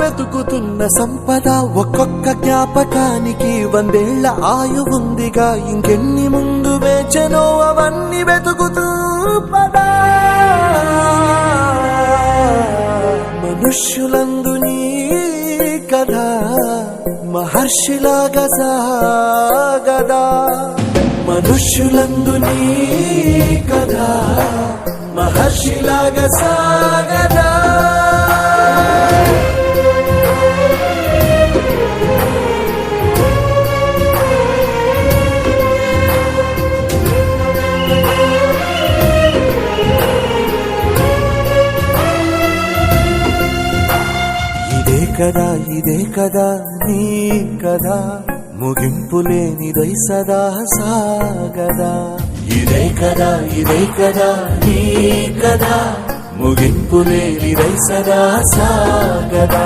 వెతుకుతున్న సంపద ఒక్కొక్క జ్ఞాపకానికి 100 ఏళ్ల ఆయువుందిగా ఇంకెన్ని ముందు వేచెనో అవన్నీ వెతుకుతూ పదా మనుష్యులందు నీ కథ మహర్షిలాగా సాగదా మనుష్యులందు నీ కథ మహర్షిలాగా సాగదా ఇదే కదా నీ కదా ముగింపు లేనిదై సదా సాగదా ఇదే కదా నీ కదా ముగింపు లేనిదై సదా సాగదా